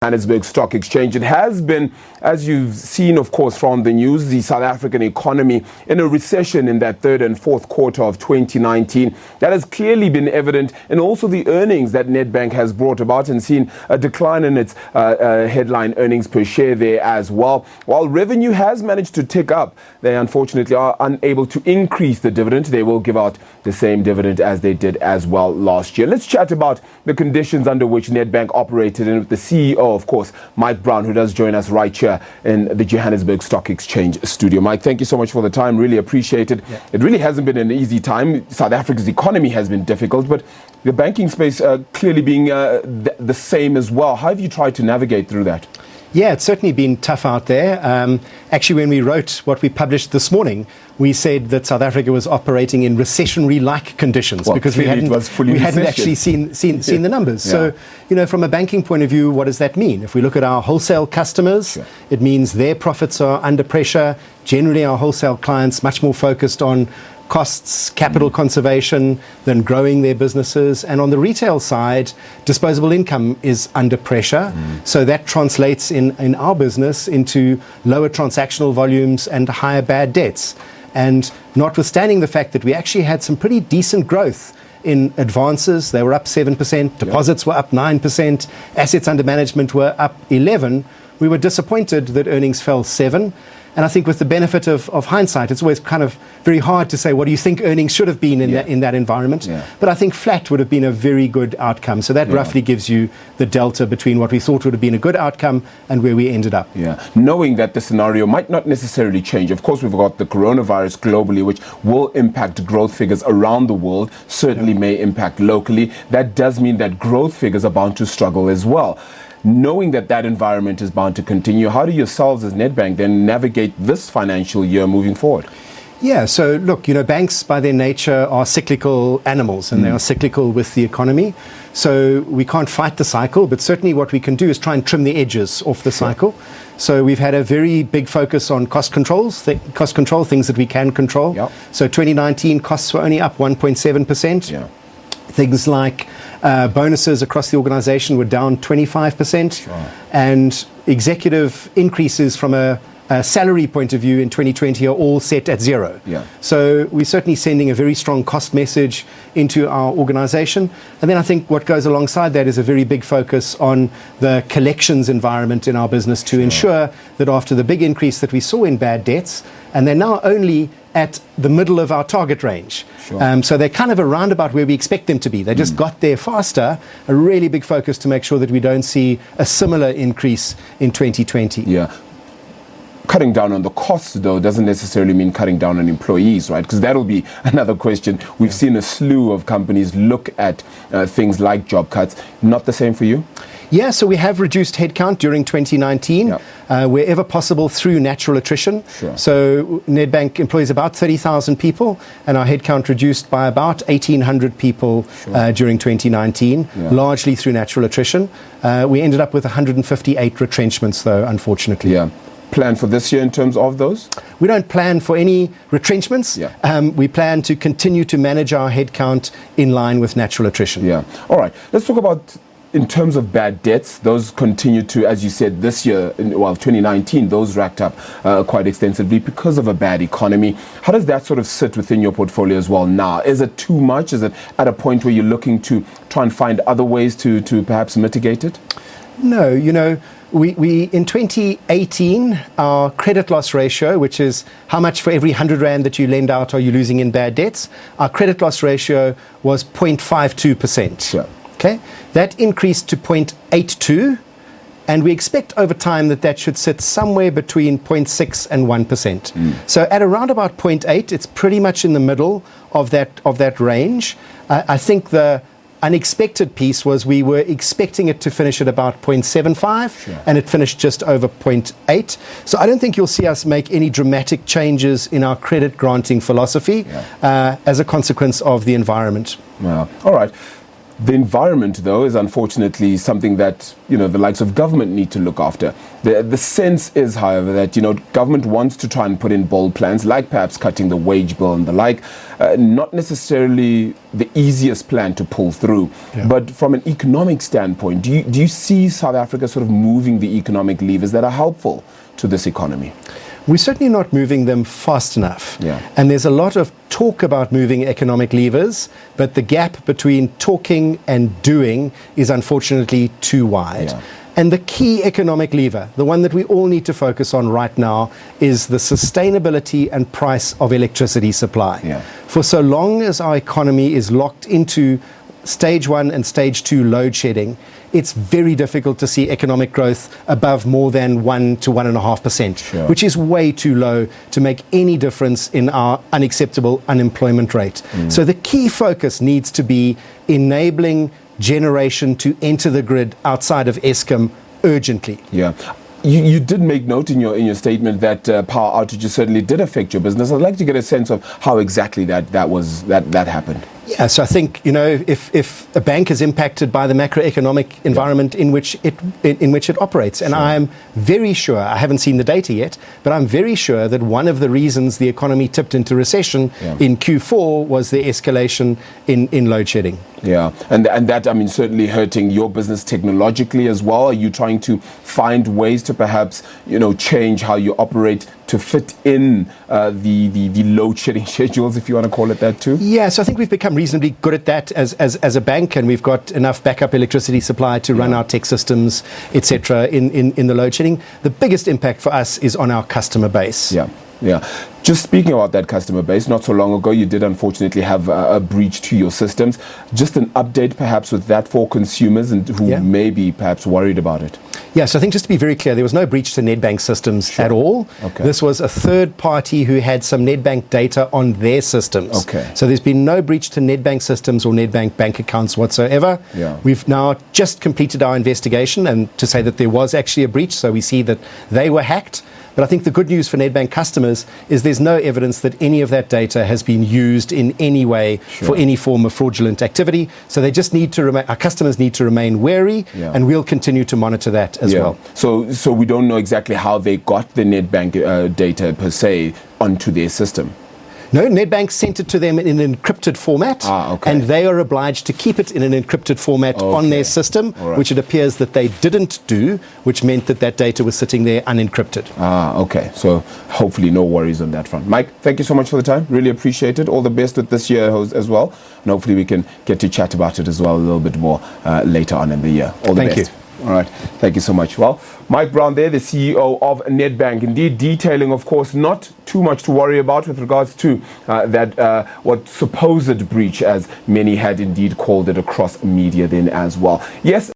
Johannesburg Stock Exchange. It has been, as you've seen, of course, from the news, the South African economy in a recession in that third and fourth quarter of 2019. That has clearly been evident in also the earnings that Nedbank has brought about, and seen a decline in its headline earnings per share there as well. While revenue has managed to tick up, they unfortunately are unable to increase the dividend. They will give out the same dividend as they did as well last year. Let's chat about the conditions under which Nedbank operated, and with the CEO, of course, Mike Brown, who does join us right here in the Johannesburg Stock Exchange studio. Mike, thank you so much for the time. Really appreciate it. Yeah. It really hasn't been an easy time. South Africa's economy has been difficult, but the banking space clearly being the same as well. How have you tried to navigate through that? Yeah, it's certainly been tough out there. Actually, when we wrote what we published this morning, we said that South Africa was operating in recessionary-like conditions, because we hadn't actually seen the numbers. Yeah. So, from a banking point of view, what does that mean? If we look at our wholesale customers, yeah, it means their profits are under pressure. Generally, our wholesale clients much more focused on costs, capital conservation, than growing their businesses. And on the retail side, disposable income is under pressure. So that translates in our business into lower transactional volumes and higher bad debts. And notwithstanding the fact that we actually had some pretty decent growth in advances, they were up 7%, deposits were up 9%, assets under management were up 11%, we were disappointed that earnings fell 7%. And I think with the benefit of hindsight, it's always kind of very hard to say, what do you think earnings should have been in that environment? Yeah. But I think flat would have been a very good outcome. So that roughly gives you the delta between what we thought would have been a good outcome and where we ended up. Yeah, knowing that the scenario might not necessarily change. Of course, we've got the coronavirus globally, which will impact growth figures around the world, certainly may impact locally. That does mean that growth figures are bound to struggle as well. Knowing that environment is bound to continue, how do yourselves as Nedbank then navigate this financial year moving forward? Yeah, so look, banks by their nature are cyclical animals, and they are cyclical with the economy. So we can't fight the cycle, but certainly what we can do is try and trim the edges off the cycle. So we've had a very big focus on cost control, things that we can control. Yep. So 2019 costs were only up 1.7%. Yeah. Things like bonuses across the organization were down 25%. Sure. And executive increases from a salary point of view in 2020 are all set at zero. Yeah. So we're certainly sending a very strong cost message into our organization. And then I think what goes alongside that is a very big focus on the collections environment in our business to ensure that after the big increase that we saw in bad debts, and they're now only at the middle of our target range. Sure. So they're kind of around about where we expect them to be. They just got there faster. A really big focus to make sure that we don't see a similar increase in 2020. Yeah. Cutting down on the costs, though, doesn't necessarily mean cutting down on employees, right? Because that'll be another question. We've seen a slew of companies look at things like job cuts. Not the same for you? Yeah, so we have reduced headcount during 2019, wherever possible through natural attrition. Sure. So Nedbank employs about 30,000 people, and our headcount reduced by about 1,800 people during 2019, largely through natural attrition. We ended up with 158 retrenchments, though, unfortunately. Yeah. Plan for this year in terms of those? We don't plan for any retrenchments. Yeah. We plan to continue to manage our headcount in line with natural attrition. Yeah. All right. Let's talk about, in terms of bad debts, those continue to, as you said, this year, 2019, those racked up quite extensively because of a bad economy. How does that sort of sit within your portfolio as well now? Is it too much? Is it at a point where you're looking to try and find other ways to perhaps mitigate it? No, we in 2018, our credit loss ratio, which is how much for every 100 Rand that you lend out are you losing in bad debts, our credit loss ratio was 0.52%. Sure. Okay, that increased to 0.82, and we expect over time that should sit somewhere between 0.6 and 1%. So at around about 0.8, it's pretty much in the middle of that range. I think the unexpected piece was we were expecting it to finish at about 0.75, and it finished just over 0.8. So I don't think you'll see us make any dramatic changes in our credit granting philosophy as a consequence of the environment. Well, all right. The environment, though, is unfortunately something that, the likes of government need to look after. The sense is, however, that, government wants to try and put in bold plans, like perhaps cutting the wage bill and the like, not necessarily the easiest plan to pull through. Yeah. But from an economic standpoint, do you see South Africa sort of moving the economic levers that are helpful to this economy? We're certainly not moving them fast enough. Yeah. And there's a lot of talk about moving economic levers, but the gap between talking and doing is unfortunately too wide. Yeah. And the key economic lever, the one that we all need to focus on right now, is the sustainability and price of electricity supply. Yeah. For so long as our economy is locked into stage 1 and stage 2 load shedding, it's very difficult to see economic growth above more than 1 to 1.5%, sure, which is way too low to make any difference in our unacceptable unemployment rate. So the key focus needs to be enabling generation to enter the grid outside of Eskom urgently. Yeah. You did make note in your statement that power outages certainly did affect your business. I'd like to get a sense of how exactly that happened. Yeah, so I think, if a bank is impacted by the macroeconomic environment in which it operates, and sure, I'm very sure, I haven't seen the data yet, but I'm very sure that one of the reasons the economy tipped into recession in Q4 was the escalation in load shedding. Yeah, and that, certainly hurting your business technologically as well. Are you trying to find ways to perhaps, change how you operate to fit in the load shedding schedules, if you want to call it that too? Yeah, so I think we've become reasonably good at that as a bank, and we've got enough backup electricity supply to run our tech systems, etc. in the load shedding. The biggest impact for us is on our customer base. Yeah. Just speaking about that customer base, not so long ago you did unfortunately have a breach to your systems. Just an update perhaps with that for consumers and who may be perhaps worried about it. Yeah, so I think just to be very clear, there was no breach to Nedbank systems at all. Okay. This was a third party who had some Nedbank data on their systems. Okay. So there's been no breach to Nedbank systems or Nedbank bank accounts whatsoever. Yeah. We've now just completed our investigation and to say that there was actually a breach, so we see that they were hacked. But I think the good news for Nedbank customers is there's no evidence that any of that data has been used in any way for any form of fraudulent activity. So they just need to remain, our customers need to remain wary, and we'll continue to monitor that as well. So we don't know exactly how they got the Nedbank data per se onto their system. No, Nedbank sent it to them in an encrypted format, and they are obliged to keep it in an encrypted format on their system, which it appears that they didn't do, which meant that data was sitting there unencrypted. Okay. So hopefully no worries on that front. Mike, thank you so much for the time. Really appreciate it. All the best with this year as well. And hopefully we can get to chat about it as well a little bit more later on in the year. All the best. Thank you. All right. Thank you so much. Well, Mike Brown there, the CEO of Nedbank, indeed detailing, of course, not too much to worry about with regards to what supposed breach, as many had indeed called it across media then as well. Yes,